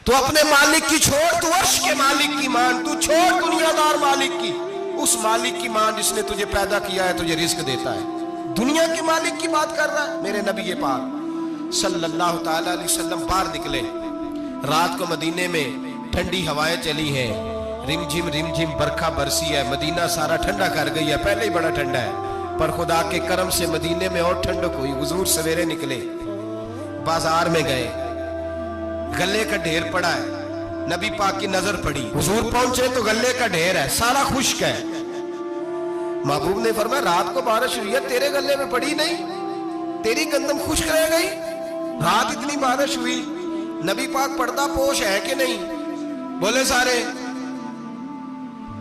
تو اپنے مالک کی چھوڑ، تو عرش کے مالک کی مان، تو چھوڑ دنیا دار مالک کی، اس مالک کی مان جس نے تجھے پیدا کیا ہے، تجھے رزق دیتا ہے۔ دنیا کے مالک کی بات کر رہا ہے۔ میرے نبی پاک صلی اللہ تعالی علیہ وسلم باہر نکلے، رات کو مدینے میں ٹھنڈی ہوائیں چلی ہیں، رم جھم برکھا برسی ہے، مدینہ سارا ٹھنڈا کر گئی ہے، پہلے ہی بڑا ٹھنڈا ہے، پر خدا کے کرم سے مدینے میں اور ٹھنڈک ہوئی۔ حضور سویرے نکلے، بازار میں گئے، گلے کا ڈھیر پڑا ہے، نبی پاک کی نظر پڑی، حضور پہنچے تو گلے کا ڈھیر ہے، سارا خشک ہے۔ محبوب نے فرمایا رات کو بارش ہوئی ہے، تیرے گلے میں پڑی نہیں، تیری گندم خشک رہ گئی؟ رات اتنی بارش ہوئی، نبی پاک پردہ پوش ہے کہ نہیں؟ بولے سارے۔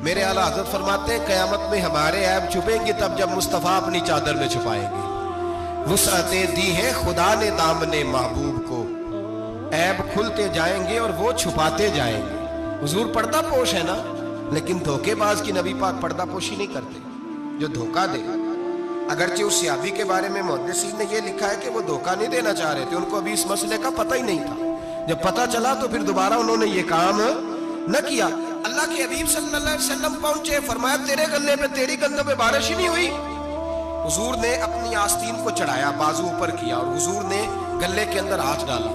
میرے اعلیٰ حضرت فرماتے ہیں قیامت میں ہمارے عیب چھپیں گے تب جب مصطفیٰ اپنی چادر میں چھپائیں گے۔ وسعتیں دی ہیں خدا نے دامن محبوب کو، عیب کھلتے جائیں گے اور وہ چھپاتے جائیں گے۔ حضور پردہ پوش ہے نا، لیکن دھوکے باز کی نبی پاک پردہ پوشی نہیں کرتے، جو دھوکہ دے۔ اگرچہ اس صحابی کے بارے میں محدثین نے یہ لکھا ہے کہ وہ دھوکہ نہیں دینا چاہ رہے تھے، ان کو ابھی اس مسئلے کا پتہ ہی نہیں تھا، جب پتہ چلا تو پھر دوبارہ انہوں نے یہ کام نہ کیا۔ اللہ کے حبیب صلی اللہ علیہ وسلم پہنچے، فرمایا تیرے گلے پہ، تیری گندم پہ بارش ہی نہیں ہوئی؟ حضور نے اپنی آستین کو چڑھایا، بازو اوپر کیا، اور حضور نے گلے کے اندر ہاتھ ڈالا،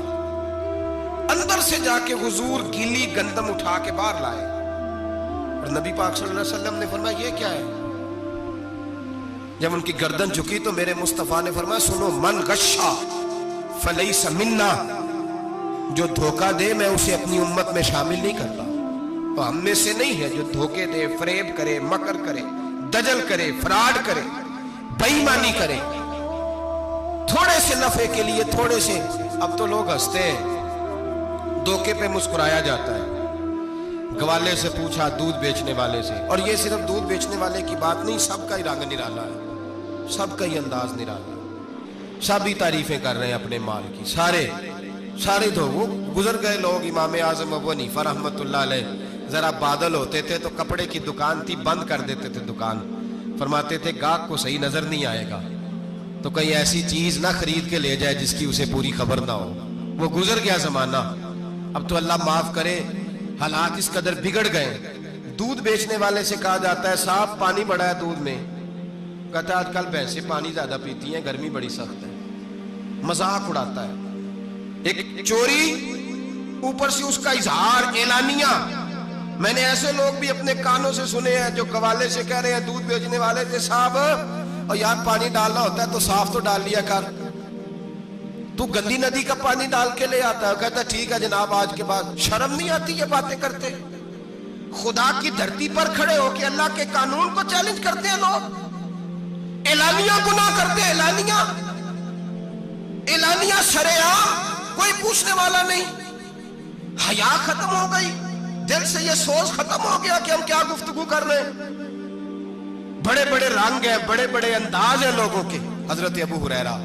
اندر سے جا کے حضور گیلی گندم اٹھا کے باہر لائے، اور نبی پاک صلی اللہ علیہ وسلم نے فرمایا یہ کیا ہے؟ جب ان کی گردن جھکی تو میرے مصطفیٰ نے فرمایا سنو، من غشا فلیس منا، جو دھوکہ دے میں اسے اپنی امت میں شامل نہیں کرتا۔ تو ہم میں سے نہیں ہے جو دھوکے دے، فریب کرے، مکر کرے، دجل کرے، فراڈ کرے، بے ایمانی کرے، تھوڑے سے نفع کے لیے، تھوڑے سے۔ اب تو لوگ ہنستے ہیں، دھوکے پہ مسکرایا جاتا ہے۔ گوالے سے پوچھا، دودھ بیچنے والے سے، اور یہ صرف دودھ بیچنے والے کی بات نہیں، سب کا ہی رنگ نرالا ہے، سب کا ہی انداز نرالا ہے، سب ہی تعریفیں کر رہے ہیں اپنے مال کی، سارے تو وہ گزر گئے لوگ۔ امام اعظم ابو حنیفہ رحمۃ اللہ علیہ ذرا بادل ہوتے تھے تو کپڑے کی دکان تھی، بند کر دیتے تھے دکان، فرماتے تھے گاہک کو صحیح نظر نہیں آئے گا تو کہیں ایسی چیز نہ خرید کے لے جائے جس کی اسے پوری خبر نہ ہو۔ وہ گزر گیا زمانہ، اب تو اللہ معاف کرے، حالات اس قدر بگڑ گئے۔ دودھ بیچنے والے سے کہا جاتا ہے صاحب پانی بڑا ہے دودھ میں، کہتا ہے آج کل بھینسیں پانی زیادہ پیتی ہیں، گرمی بڑی سخت ہے، مذاق اڑاتا ہے۔ ایک چوری، اوپر سے اس کا اظہار اعلانیہ۔ میں نے ایسے لوگ بھی اپنے کانوں سے سنے ہیں جو گوالے سے کہہ رہے ہیں، دودھ بیچنے والے سے، صاحب اور یار پانی ڈالنا ہوتا ہے تو صاف تو ڈال لیا کر، تو گندی ندی کا پانی ڈال کے لے آتا ہے۔ کہتا ہے ٹھیک ہے جناب، آج کے بعد شرم نہیں آتی یہ باتیں کرتے؟ خدا کی دھرتی پر کھڑے ہو کے اللہ کے قانون کو چیلنج کرتے ہیں لوگ، اعلانیہ گناہ کرتے ہیں، اعلانیہ شرعام، کوئی پوچھنے والا نہیں۔ حیا ختم ہو گئی، دل سے یہ سوچ ختم ہو گیا کہ ہم کیا گفتگو کر رہے ہیں۔ بڑے بڑے رنگ ہیں، بڑے بڑے انداز ہیں لوگوں کے۔ حضرت ابو ہریرہ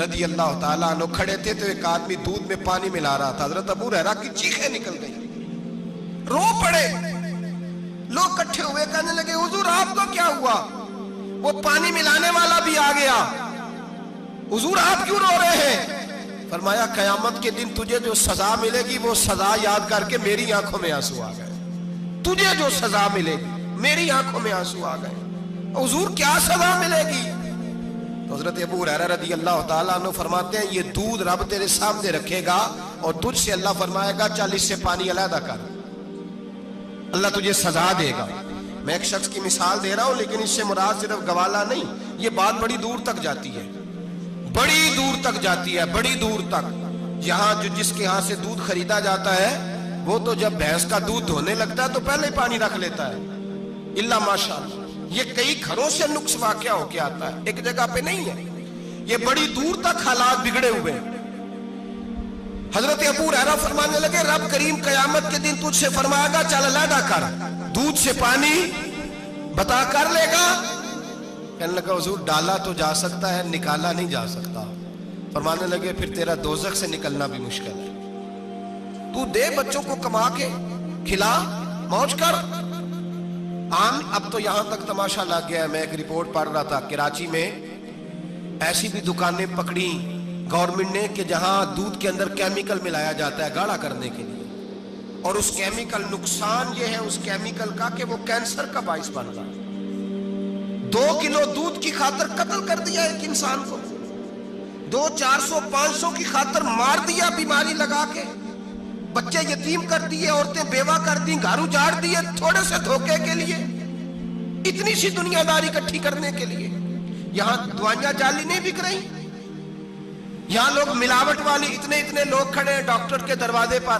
رضی اللہ تعالیٰ عنہ کھڑے تھے تو ایک آدمی دودھ میں پانی ملا رہا تھا، حضرت ابو ہریرہ کی چیخیں نکل گئی، رو پڑے۔ لوگ کٹھے ہوئے کہنے لگے حضور آپ کو کیا ہوا؟ وہ پانی ملانے والا بھی آ گیا، حضور آپ کیوں رو رہے ہیں؟ فرمایا قیامت کے دن تجھے جو سزا ملے گی وہ سزا یاد کر کے میری آنکھوں میں آنسو آ گئے، تجھے جو سزا ملے گی میری آنکھوں میں آنسو آ گئے۔ حضور کیا سزا ملے گی؟ تو حضرت ابو ہریرہ رضی اللہ تعالیٰ عنہ فرماتے ہیں یہ دودھ رب تیرے سامنے رکھے گا اور تجھ سے اللہ فرمائے گا چل اس سے پانی علیحدہ کر، اللہ تجھے سزا دے گا۔ میں ایک شخص کی مثال دے رہا ہوں، لیکن اس سے مراد صرف گوالہ نہیں، یہ بات بڑی دور تک جاتی ہے، بڑی دور تک جاتی ہے، بڑی دور تک۔ یہاں جس کے ہاں سے دودھ خریدا جاتا ہے وہ تو جب بھینس کا دودھ دھونے لگتا ہے تو پہلے ہی پانی رکھ لیتا ہے، اللہ ماشاءاللہ۔ یہ کئی گھروں سے نقص واقعہ ہو کے آتا ہے، ایک جگہ پہ نہیں ہے، یہ بڑی دور تک حالات بگڑے ہوئے ہیں۔ حضرت ابو ہریرہ فرمانے لگے رب کریم قیامت کے دن تجھ سے فرمائے گا چل علیحدہ کر، دودھ سے پانی بتا کر لے گا؟ کہنے لگا حضور ڈالا تو جا سکتا ہے، نکالا نہیں جا سکتا۔ فرمانے لگے پھر تیرا دوزخ سے نکلنا بھی مشکل ہے، تو دے بچوں کو کما کے کھلا، موج کر۔ اب تو یہاں تک تماشا لگ گیا ہے، میں ایک رپورٹ پڑھ رہا تھا کراچی میں ایسی بھی دکانیں پکڑی گورنمنٹ نے کہ جہاں دودھ کے اندر کیمیکل ملایا جاتا ہے گاڑھا کرنے کے لیے، اور اس کیمیکل نقصان یہ ہے اس کیمیکل کا کہ وہ کینسر کا باعث بن رہا ہے. 2 کلو دودھ کی خاطر قتل کر دیا ایک انسان کو, 200 400 500 کی خاطر مار دیا بیماری لگا کے, بچے یتیم کر دیے, عورتیں بیوہ کر دی, گھر اجاڑ دیے تھوڑے سے دھوکے کے لیے, اتنی سی دنیا داری اکٹھی کرنے کے لیے. یہاں دوائیاں جعلی نہیں بک رہی, یہاں لوگ ملاوٹ والی اتنے لوگ کھڑے ہیں ڈاکٹر کے دروازے پر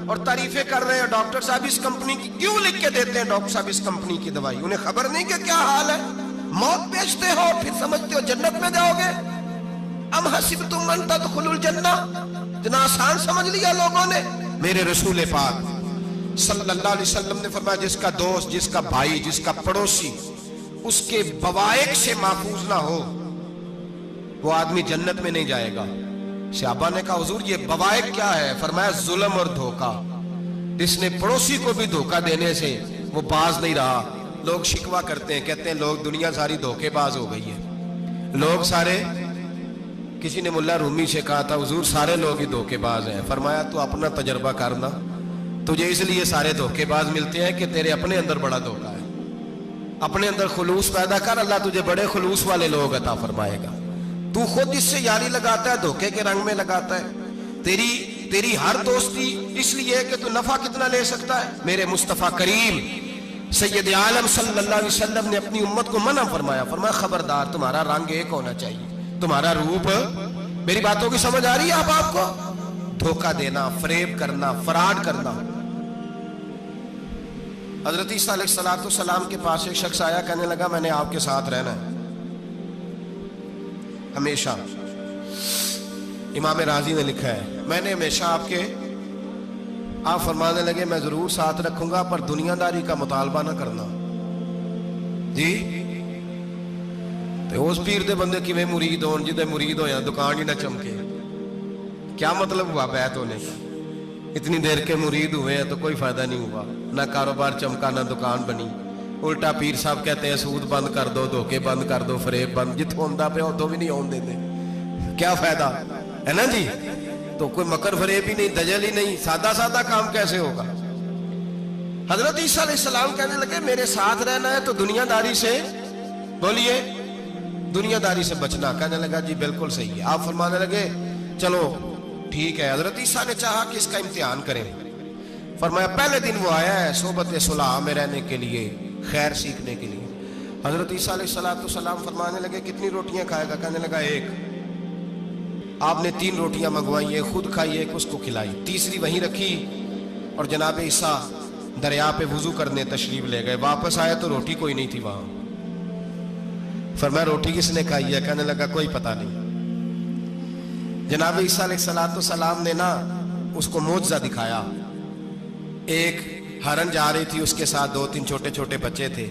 اور تعریفیں کر رہے ہیں, ڈاکٹر صاحب اس کمپنی کی کیوں لکھ کے دیتے ہیں, ڈاکٹر صاحب اس کمپنی کی دوائی, انہیں خبر نہیں کہ کیا حال ہے. موت بیچتے ہو پھر سمجھتے ہو جنت میں جاؤ گے. ام حسبتم ان تدخلوا الجنہ, اتنا آسان سمجھ لیا لوگوں نے. میرے رسول پاک صلی اللہ علیہ وسلم نے فرمایا جس کا دوست, جس کا بھائی, جس کا پڑوسی اس کے بوائق سے محفوظ نہ ہو وہ آدمی جنت میں نہیں جائے گا. صحابہ نے کہا حضور یہ بوائق کیا ہے؟ فرمایا ظلم اور دھوکہ. جس نے پڑوسی کو بھی دھوکہ دینے سے وہ باز نہیں رہا. لوگ شکوہ کرتے ہیں, کہتے ہیں لوگ دنیا ساری دھوکے باز ہو گئی ہے, لوگ سارے. کسی نے ملا رومی سے کہا تھا حضور سارے لوگ ہی دھوکے باز ہیں. فرمایا تو اپنا تجربہ کرنا, تجھے اس لیے سارے دھوکے باز ملتے ہیں کہ تیرے اپنے اندر بڑا دھوکہ ہے. اپنے اندر خلوص پیدا کر, اللہ تجھے بڑے خلوص والے لوگ عطا فرمائے گا. تو خود اس سے یاری لگاتا ہے, دھوکے کے رنگ میں لگاتا ہے. تیری ہر دوستی اس لیے کہ تو نفع کتنا لے سکتا ہے. میرے مصطفیٰ کریم سید عالم صلی اللہ علیہ وسلم نے اپنی امت کو منع فرمایا, فرمایا خبردار تمہارا رنگ ایک ہونا چاہیے, تمہارا روپ. میری باتوں کی سمجھ آ رہی ہے آپ کو؟ دھوکہ دینا, فریب کرنا, فراڈ کرنا. حضرت عیسیٰ علیہ السلام کے پاس ایک شخص آیا, کہنے لگا میں نے آپ کے ساتھ رہنا ہے ہمیشہ. امام راضی نے لکھا ہے میں نے ہمیشہ آپ فرمانے لگے میں ضرور ساتھ رکھوں گا پر دنیا داری کا مطالبہ نہ کرنا. جی تو اس پیر دے بندے کی میں مرید ہون, جدے مرید ہو یا دکان ہی نہ چمکے. کیا مطلب ہوا بیعت ہونے کا؟ اتنی دیر کے مرید ہوئے ہیں تو کوئی فائدہ نہیں ہوا, نہ کاروبار چمکا نہ دکان بنی. الٹا پیر صاحب کہتے ہیں سود بند کر دو, دھوکے بند کر دو, فریب بند. جتوں ہوندہ پہ ہو تو بھی نہیں ہون دیتے, کیا فائدہ ہے نا جی. تو کوئی مکر فریب ہی نہیں, دجل ہی نہیں, سادہ کام کیسے ہوگا. حضرت عیسیٰ علیہ السلام کہنے لگے میرے ساتھ رہنا ہے تو دنیا داری سے, بولیے دنیا داری سے بچنا. کہنے لگا جی بالکل صحیح ہے. آپ فرمانے لگے چلو ٹھیک ہے. حضرت عیسیٰ نے چاہا کہ اس کا امتحان کریں. فرمایا پہلے دن وہ آیا ہے صحبت صلح میں رہنے کے لیے, خیر سیکھنے کے لیے. حضرت عیسیٰ علیہ السلام فرمانے لگے کتنی روٹیاں کھائے گا؟ کہنے لگا ایک. آپ نے 3 روٹیاں منگوائی, ایک خود کھائی, ایک اس کو کھلائی, تیسری وہیں رکھی اور جناب عیسیٰ دریا پہ وضو کرنے تشریف لے گئے. واپس آئے تو روٹی کوئی نہیں تھی وہاں. فرمایا روٹی کس نے کھائی ہے؟ کہنے لگا کوئی پتہ نہیں. جناب عیسیٰ علیہ السلام نے نا اس کو معجزہ دکھایا. ایک ہرن جا رہی تھی, اس کے ساتھ 2-3 چھوٹے چھوٹے بچے تھے.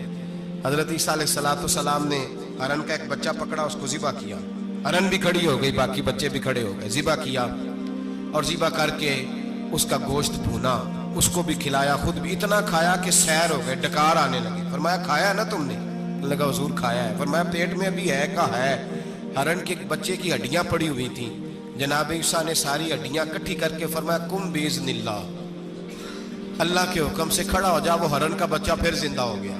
حضرت عیسیٰ علیہ السلام نے ہرن کا ایک بچہ پکڑا, اس کو ذبح کیا. ہرن بھی کھڑی ہو گئی, باقی بچے بھی کھڑے ہو گئے. ذبح کیا اور ذبح کر کے اس کا گوشت بھونا, اس کو بھی کھلایا, خود بھی اتنا کھایا کہ سیر ہو گئے, ڈکار آنے لگے. فرمایا کھایا نا تم نے؟ لگا حضور کھایا ہے. فرمایا پیٹ میں ابھی ہے کا ہے. ہرن کے بچے کی ہڈیاں پڑی ہوئی تھیں. جناب عیسیٰ نے ساری ہڈیاں اکٹھی کر کے فرمایا کم باذن اللہ, اللہ کے حکم سے کھڑا ہو جا. وہ ہرن کا بچہ پھر زندہ ہو گیا.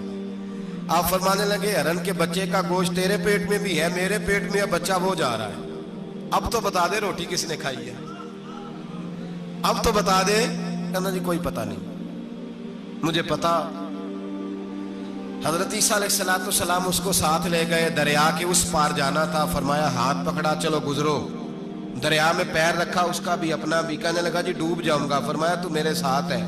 آپ فرمانے لگے ہرن کے بچے کا گوشت تیرے پیٹ میں بھی ہے, میرے پیٹ میں بچہ وہ جا رہا ہے. اب تو بتا دے روٹی کس نے کھائی ہے, اب تو بتا دے. کہنا جی کوئی پتہ نہیں, مجھے پتا. حضرت عیسیٰ علیہ السلام اس کو ساتھ لے گئے, دریا کے اس پار جانا تھا. فرمایا ہاتھ پکڑا چلو گزرو. دریا میں پیر رکھا, اس کا بھی اپنا بھی. کہنے لگا جی ڈوب جاؤں گا. فرمایا تو میرے ساتھ ہے,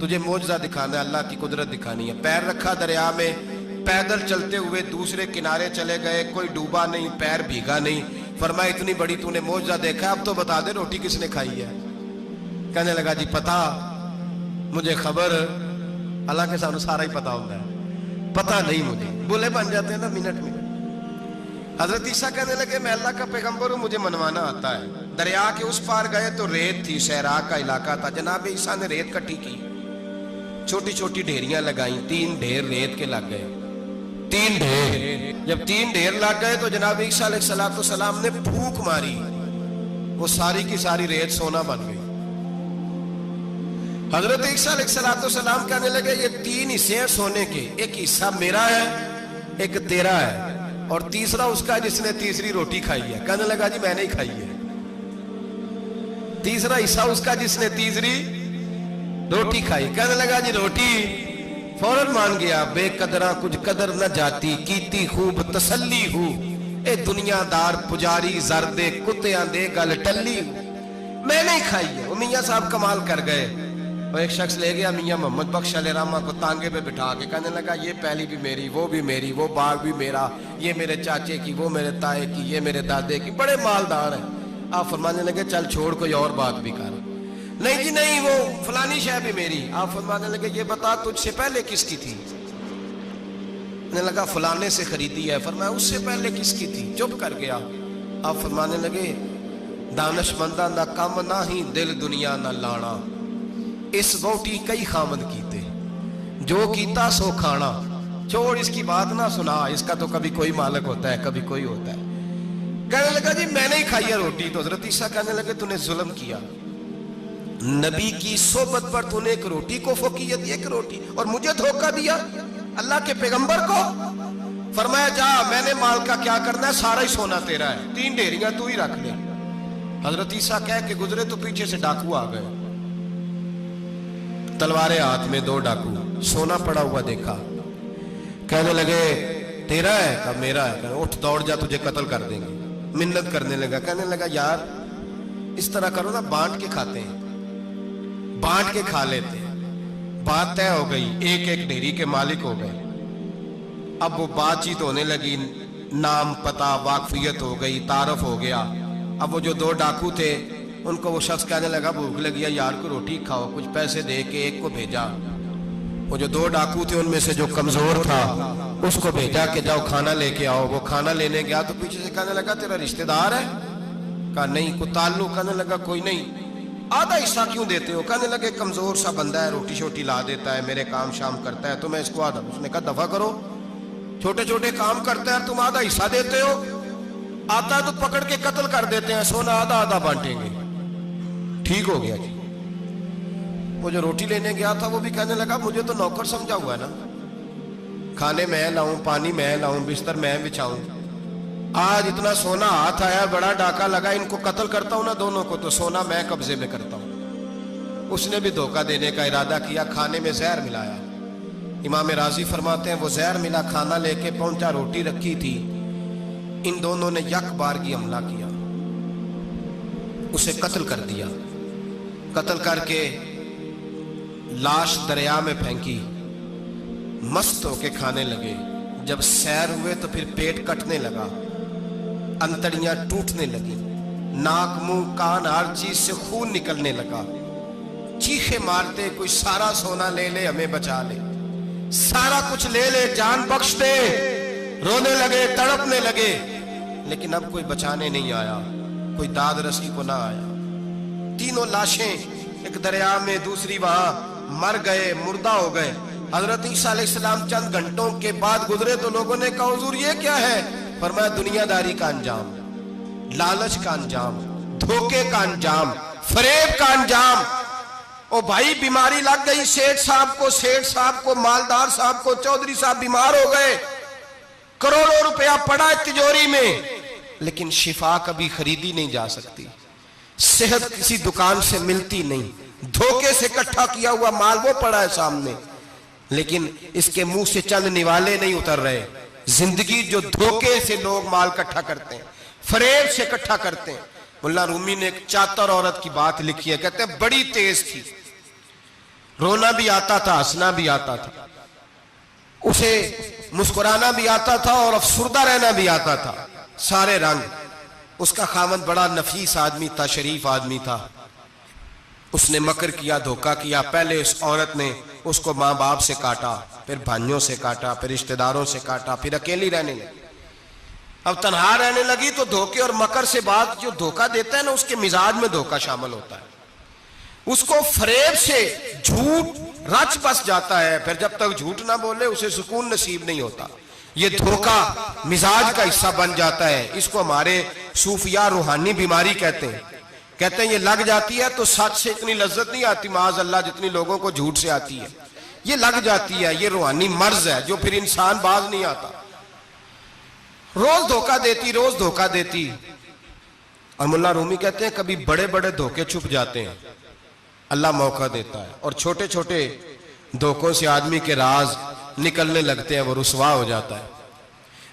تجھے معجزہ دکھانا ہے, اللہ کی قدرت دکھانی ہے. پیر رکھا دریا میں, پیدل چلتے ہوئے دوسرے کنارے چلے گئے. کوئی ڈوبا نہیں, پیر بھیگا نہیں. فرمایا اتنی بڑی تو نے معجزہ دیکھا, اب تو بتا دے روٹی کس نے کھائی ہے. کہنے لگا جی پتا, مجھے خبر, حالانکہ سانو سارا ہی پتا ہوتا ہے, پتا نہیں مجھے. بولے بن جاتے ہیں نا منٹ میں. حضرت عیسیٰ کہنے لگے میں اللہ کا پیغمبر ہوں, مجھے منوانا آتا ہے. دریا کے اس پار گئے تو ریت تھی, صحرا کا علاقہ تھا. جناب عیسیٰ نے ریت کٹھی کی, چھوٹی چھوٹی ڈھیریاں لگائیں. 3 ڈھیر ریت کے لگ گئے. 3 ڈھیر, جب 3 ڈھیر لگ گئے تو جناب عیسیٰ علیہ السلام نے پھونک ماری, وہ ساری کی ساری ریت سونا بن گئی. حضرت عیسیٰ علیہ السلام کہنے لگے یہ 3 حصے ہیں سونے کے، ایک حصہ میرا ہے، ایک تیرا ہے، اور تیسرا اس کا جس نے تیسری روٹی کھائی ہے۔ کہنے لگا جی میں نے ہی کھائی ہے۔ تیسرا حصہ اس کا جس نے تیسری روٹی کھائی۔ کہنے لگا جی روٹی، فوراً مان گیا، بے قدرہ کچھ قدر نہ جاتی، کیتی خوب تسلی ہو، اے دنیا دار پجاری زردے کتیاں دے گل ٹلی، میں نے ہی کھائی ہے۔ وہ میاں صاحب کمال کر گئے، اور ایک شخص لے گیا میاں محمد بخش علیہ رحمہ کو تانگے پہ بٹھا کے، کہنے لگا یہ پہلی بھی میری، وہ بھی میری، وہ باغ بھی میرا، یہ میرے چاچے کی، وہ میرے تائے کی، یہ میرے دادے کی، بڑے مالدار ہیں۔ آپ فرمانے لگے چل چھوڑ کوئی اور بات بھی کر۔ نہیں جی نہیں، وہ فلانی شے بھی میری۔ آپ فرمانے لگے یہ بتا تجھ سے پہلے کس کی تھی؟ نے لگا فلانے سے خریدی ہے۔ فرمایا اس سے پہلے کس کی تھی؟ چپ کر گیا۔ آپ فرمانے لگے دانش مندہ نہ کم نہ ہی دل دنیا نہ لانا، اس ووٹی کئی خامد کیتے، جو کیتا سو کھانا، چھوڑ اس کی بات نہ سنا، اس کا تو کبھی کوئی مالک ہوتا ہے کبھی کوئی ہوتا ہے۔ کہنے لگا جی میں نے ہی کھائی ہے روٹی۔ تو حضرت عیسیٰ کہنے لگے تو نے ظلم کیا، نبی کی صحبت پر تو نے ایک روٹی کو فوقیت دی، ایک روٹی، اور مجھے دھوکہ دیا اللہ کے پیغمبر کو۔ فرمایا جا میں نے مال کا کیا کرنا ہے، سارا ہی سونا تیرا ہے، 3 ڈھیریاں تو ہی رکھ لے۔ حضرت عیسیٰ کہہ کے گزرے تو پیچھے سے ڈاکو آ گئے، تلواریں ہاتھ میں، 2 ڈاکو، سونا پڑا ہوا دیکھا، کہنے لگے تیرا ہے؟ کہا میرا ہے۔ کہا اٹھ دوڑ جا تجھے قتل کر دیں گے۔ منت کرنے لگا، کہنے لگا یار اس طرح کرو نا، بانٹ کے کھاتے ہیں، بانٹ کے کھا لیتے ہیں۔ بات طے ہو گئی، ایک ایک ڈھیری کے مالک ہو گئے۔ اب وہ بات چیت ہونے لگی، نام پتہ واقفیت ہو گئی، تعارف ہو گیا۔ اب وہ جو 2 ڈاکو تھے ان کو وہ شخص کہنے لگا بھوک لگی ہے یار کو روٹی کھاؤ، کچھ پیسے دے کے ایک کو بھیجا۔ وہ جو 2 ڈاکو تھے ان میں سے جو کمزور تھا اس کو بھیجا کہ جاؤ کھانا لے کے آؤ۔ وہ کھانا لینے گیا تو پیچھے سے کہنے لگا تیرا رشتہ دار ہے؟ کہا نہیں۔ کوئی تعلق؟ کہنے لگا کوئی نہیں۔ آدھا حصہ کیوں دیتے ہو؟ کہنے لگے کمزور سا بندہ ہے، روٹی شوٹی لا دیتا ہے، میرے کام شام کرتا ہے، تو میں اس کو آدھا۔ اس نے کہا دفع کرو، چھوٹے چھوٹے کام کرتا ہے تم آدھا حصہ دیتے ہو، آتا ہے تو پکڑ کے قتل کر دیتے ہیں، سونا آدھا آدھا بانٹیں گے۔ ٹھیک ہو گیا جی۔ وہ جو روٹی لینے گیا تھا وہ بھی کہنے لگا مجھے تو نوکر سمجھا ہوا ہے نا، کھانے میں لاؤں، پانی میں لاؤں، بستر میں بچھاؤں، آج اتنا سونا ہاتھ آیا، بڑا ڈاکہ لگا، ان کو قتل کرتا ہوں نا دونوں کو تو سونا میں قبضے میں کرتا ہوں۔ اس نے بھی دھوکہ دینے کا ارادہ کیا، کھانے میں زہر ملایا۔ امام راضی فرماتے ہیں وہ زہر ملا، کھانا لے کے پہنچا، روٹی رکھی تھی، ان دونوں نے یک بارگی حملہ کیا، اسے قتل کر دیا۔ قتل کر کے لاش دریا میں پھینکی، مست ہو کے کھانے لگے۔ جب سیر ہوئے تو پھر پیٹ کٹنے لگا، انتڑیاں ٹوٹنے لگی، ناک منہ کان ہر چیز سے خون نکلنے لگا۔ چیخے مارتے کوئی سارا سونا لے لے ہمیں بچا لے، سارا کچھ لے لے جان بخش دے، رونے لگے تڑپنے لگے، لیکن اب کوئی بچانے نہیں آیا، کوئی داد رسی کو نہ آیا۔ 3 لاشیں، ایک دریا میں، دوسری وہاں، مر گئے، مردہ ہو گئے۔ حضرت عیسیٰ علیہ السلام چند گھنٹوں کے بعد گزرے تو لوگوں نے کہا حضور یہ کیا ہے؟ فرمایا دنیا داری کا انجام، لالچ کا انجام، دھوکے کا انجام، فریب کا انجام۔ او بھائی بیماری لگ گئی سیٹھ صاحب کو، مالدار صاحب کو، چودھری صاحب بیمار ہو گئے، کروڑوں روپیہ پڑا ہے تجوری میں، لیکن شفا کبھی خریدی نہیں جا سکتی، صحت کسی دکان سے ملتی نہیں، دھوکے سے اکٹھا کیا ہوا مال وہ پڑا ہے سامنے، لیکن اس کے منہ سے چند نوالے نہیں اتر رہے۔ زندگی جو دھوکے سے لوگ مال اکٹھا کرتے ہیں، فریب سے اکٹھا کرتے ہیں۔ مولا رومی نے ایک چاتر عورت کی بات لکھی ہے، کہتے ہیں بڑی تیز تھی، رونا بھی آتا تھا، ہنسنا بھی آتا تھا، اسے مسکرانا بھی آتا تھا اور افسردہ رہنا بھی آتا تھا، سارے رنگ۔ اس کا خاوند بڑا نفیس آدمی تھا، شریف آدمی تھا۔ اس نے مکر کیا، دھوکہ کیا۔ پہلے اس عورت نے اس کو ماں باپ سے کاٹا، پھر بھائیوں سے کاٹا، پھر رشتہ داروں سے کاٹا، پھر اکیلی رہنے لگی۔ اب تنہا رہنے لگی تو دھوکے اور مکر سے بات، جو دھوکہ دیتا ہے نا اس کے مزاج میں دھوکہ شامل ہوتا ہے، اس کو فریب سے جھوٹ رچ بس جاتا ہے، پھر جب تک جھوٹ نہ بولے اسے سکون نصیب نہیں ہوتا۔ یہ دھوکہ مزاج کا حصہ بن جاتا ہے، اس کو ہمارے صوفیاء روحانی بیماری کہتے ہیں۔ کہتے ہیں یہ لگ جاتی ہے تو سچ سے اتنی لذت نہیں آتی معاذ اللہ جتنی لوگوں کو جھوٹ سے آتی ہے. یہ لگ جاتی ہے, یہ روحانی مرض ہے جو پھر انسان باز نہیں آتا. روز دھوکہ دیتی, روز دھوکہ دیتی. اور ملا رومی کہتے ہیں کبھی بڑے بڑے دھوکے چھپ جاتے ہیں, اللہ موقع دیتا ہے, اور چھوٹے چھوٹے دھوکوں سے آدمی کے راز نکلنے لگتے ہیں, وہ رسوا ہو جاتا ہے.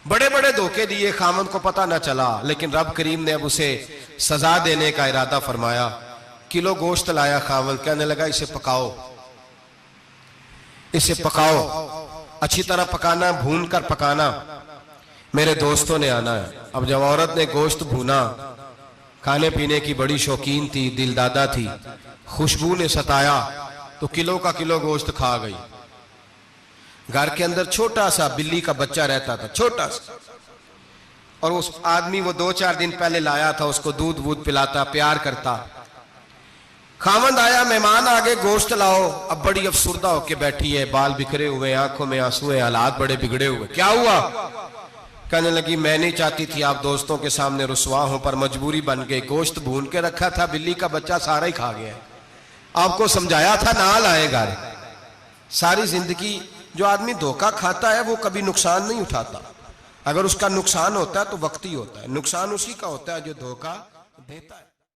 بڑے بڑے دھوکے دیے, خامند کو پتہ نہ چلا, لیکن رب کریم نے اب اسے سزا دینے کا ارادہ فرمایا. کلو گوشت لایا خامند, کہنے لگا اسے پکاؤ, اسے پکاؤ, اچھی طرح پکانا, بھون کر پکانا, میرے دوستوں نے آنا ہے. اب جب عورت نے گوشت بھونا, کھانے پینے کی بڑی شوقین تھی, دل دادا تھی, خوشبو نے ستایا تو کلو کا کلو گوشت کھا گئی. گھر کے اندر چھوٹا سا بلی کا بچہ رہتا تھا, چھوٹا سا, اور اس آدمی وہ 2-4 دن پہلے لایا تھا, اس کو دودھ وودھ پلاتا, پیار کرتا. خامند آیا, مہمان آگے, گوشت لاؤ. اب بڑی افسردہ ہو کے بیٹھی ہے, بال بکھرے ہوئے, آنکھوں میں آنسو ہیں, حالات بڑے بگڑے ہوئے. کیا ہوا؟ کہنے لگی میں نہیں چاہتی تھی آپ دوستوں کے سامنے رسوا ہوں, پر مجبوری بن گئی. گوشت بھون کے رکھا تھا, بلی کا بچہ سارا ہی کھا گیا. آپ کو سمجھایا تھا نہ لائے گھر. ساری زندگی جو آدمی دھوکہ کھاتا ہے وہ کبھی نقصان نہیں اٹھاتا. اگر اس کا نقصان ہوتا ہے تو وقتی ہوتا ہے, نقصان اسی کا ہوتا ہے جو دھوکہ دیتا ہے.